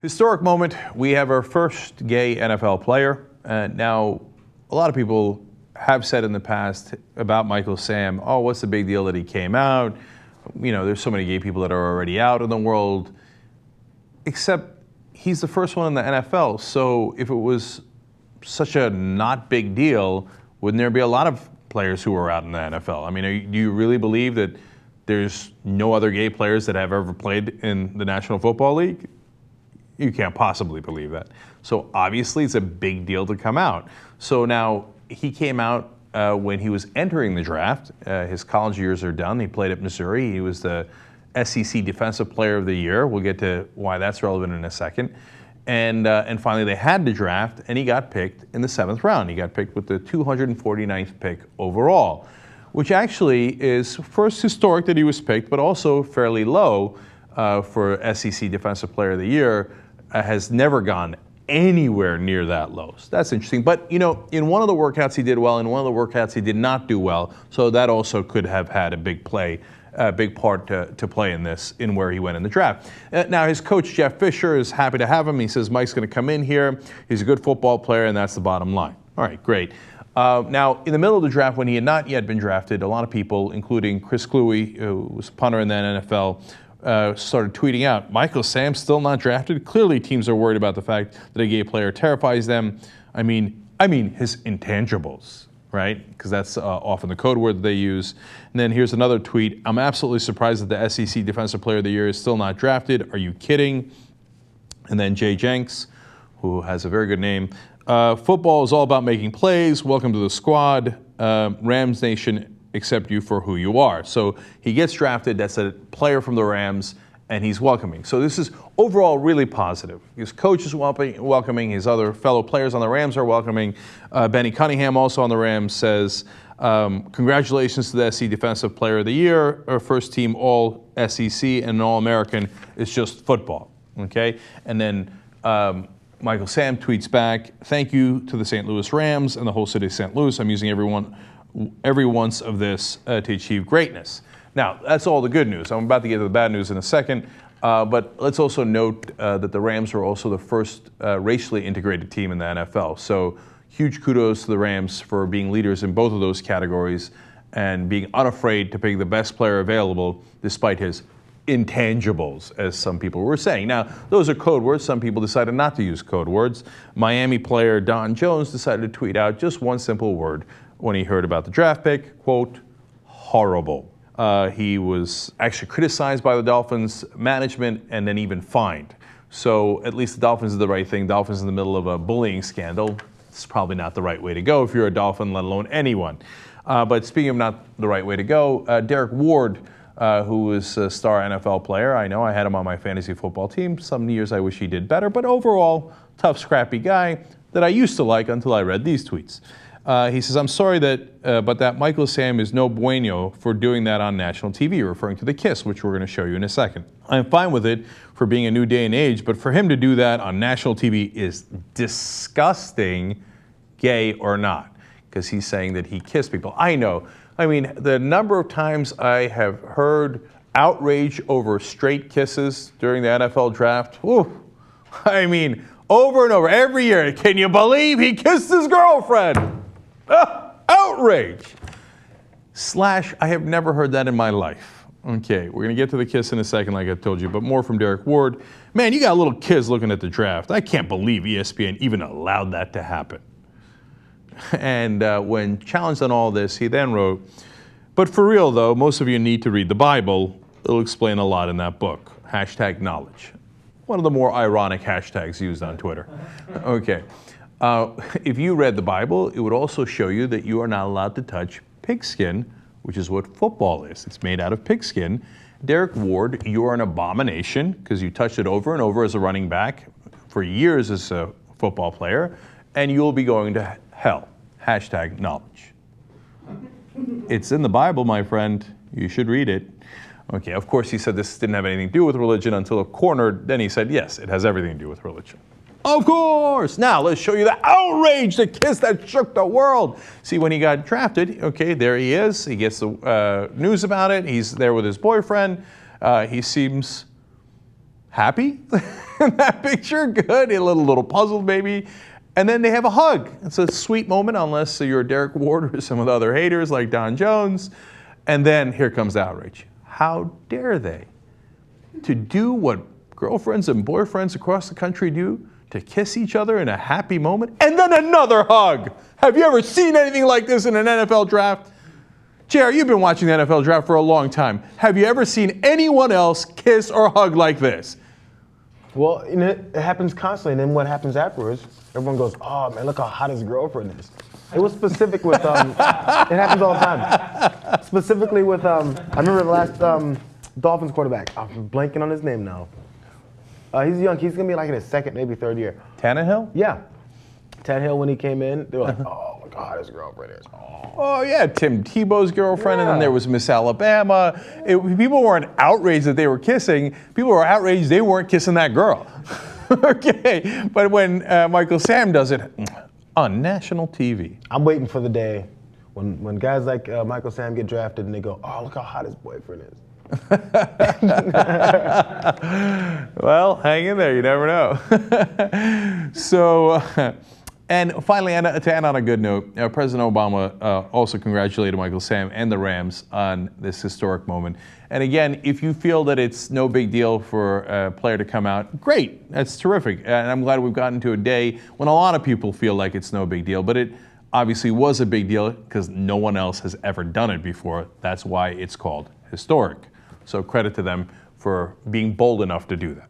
Historic moment. We have our first gay NFL player. Now, a lot of people have said in the past about Michael Sam, oh, what's the big deal that he came out? You know, there's so many gay people that are already out in the world. Except he's the first one in the NFL. So if it was such a not big deal, wouldn't there be a lot of players who are out in the NFL? I mean, do you really believe that there's no other gay players that have ever played in the National Football League? You can't possibly believe that. So obviously it's a big deal to come out. So now he came out when he was entering the draft. His college years are done. He played at Missouri. He was the SEC Defensive Player of the Year. We'll get to why that's relevant in a second. And finally they had the draft, and he got picked in the 7th round. He got picked with the 249th pick overall, which actually is first historic that he was picked, but also fairly low for SEC Defensive Player of the Year. Has never gone anywhere near that low. So that's interesting. But, you know, in one of the workouts he did well, in one of the workouts he did not do well. So that also could have had a big part to play in this, in where he went in the draft. Now, his coach, Jeff Fisher, is happy to have him. He says Mike's going to come in here. He's a good football player, and that's the bottom line. All right, great. Now, in the middle of the draft, when he had not yet been drafted, a lot of people, including Chris Cluey, who was a punter in the NFL, started tweeting out, Michael Sam still not drafted? Clearly teams are worried about the fact that a gay player terrifies them. I mean his intangibles, right? Because that's often the code word that they use. And then here's another tweet. I'm absolutely surprised that the SEC Defensive Player of the Year is still not drafted. Are you kidding? And then Jay Jenks, who has a very good name. Football is all about making plays. Welcome to the squad. Rams Nation, accept you for who you are. So he gets drafted. That's a player from the Rams, and he's welcoming. So this is overall really positive. His coach is welcoming. His other fellow players on the Rams are welcoming. Benny Cunningham, also on the Rams, says, congratulations to the SEC Defensive Player of the Year. Our first team all SEC and an All-American. It's just football, okay? And then Michael Sam tweets back, thank you to the St. Louis Rams and the whole city of St. Louis. I'm using every once of this to achieve greatness. Now, that's all the good news. I'm about to get to the bad news in a second, but let's also note that the Rams are also the first racially integrated team in the NFL. So huge kudos to the Rams for being leaders in both of those categories and being unafraid to pick the best player available despite his intangibles, as some people were saying. Now, those are code words. Some people decided not to use code words. Miami player Don Jones decided to tweet out just one simple word when he heard about the draft pick, quote, horrible. He was actually criticized by the Dolphins management and then even fined. So at least the Dolphins did the right thing. Dolphins in the middle of a bullying scandal. It's probably not the right way to go if you're a Dolphin, let alone anyone. But speaking of not the right way to go, Derek Ward, who is a star NFL player, I know I had him on my fantasy football team. Some years I wish he did better, but overall, tough, scrappy guy that I used to like until I read these tweets. He says, I'm sorry but that Michael Sam is no bueno for doing that on national TV, referring to the kiss, which we're going to show you in a second. I'm fine with it for being a new day and age, but for him to do that on national TV is disgusting, gay or not, because he's saying that he kissed people. I know. I mean, the number of times I have heard outrage over straight kisses during the NFL draft, whew, I mean, over and over, every year. Can you believe he kissed his girlfriend? Outrage. Slash, I have never heard that in my life. Okay, we're going to get to the kiss in a second, like I told you, but more from Derek Ward. Man, you got little kids looking at the draft. I can't believe ESPN even allowed that to happen. And when challenged on all this, he then wrote, but for real, though, most of you need to read the Bible. It'll explain a lot in that book. Hashtag knowledge. One of the more ironic hashtags used on Twitter. Okay. If you read the Bible, it would also show you that you are not allowed to touch pigskin, which is what football is. It's made out of pigskin. Derek Ward, you're an abomination because you touched it over and over as a running back for years as a football player, and you'll be going to hell. Hashtag knowledge. It's in the Bible, my friend. You should read it. Okay, of course he said this didn't have anything to do with religion until cornered. Then he said, yes, it has everything to do with religion. Of course. Now let's show you the outrage, the kiss that shook the world. See, when he got drafted, okay, there he is. He gets the news about it. He's there with his boyfriend. He seems happy in that picture? Good. A little puzzled maybe. And then they have a hug. It's a sweet moment, unless you're Derek Ward or some of the other haters like Don Jones. And then here comes the outrage. How dare they to do what girlfriends and boyfriends across the country do, to kiss each other in a happy moment, and then another hug. Have you ever seen anything like this in an NFL draft? Jayar, you've been watching the NFL draft for a long time. Have you ever seen anyone else kiss or hug like this? Well, it happens constantly, and then what happens afterwards, everyone goes, oh man, look how hot his girlfriend is. It was specific with, it happens all the time. Specifically with, I remember the last Dolphins quarterback. I'm blanking on his name now. He's young. He's going to be like in his second, maybe third year. Tannehill? Yeah. Tannehill, when he came in, they were like, oh my God, his girlfriend is. Oh, yeah, Tim Tebow's girlfriend, and then there was Miss Alabama. People weren't outraged that they were kissing. People were outraged they weren't kissing that girl. Okay, but when Michael Sam does it on national TV. I'm waiting for the day when guys like Michael Sam get drafted and they go, oh, look how hot his boyfriend is. Well, hang in there. You never know. So, and finally, to end on a good note, President Obama also congratulated Michael Sam and the Rams on this historic moment. And again, if you feel that it's no big deal for a player to come out, great. That's terrific. And I'm glad we've gotten to a day when a lot of people feel like it's no big deal. But it obviously was a big deal because no one else has ever done it before. That's why it's called historic. So credit to them for being bold enough to do that.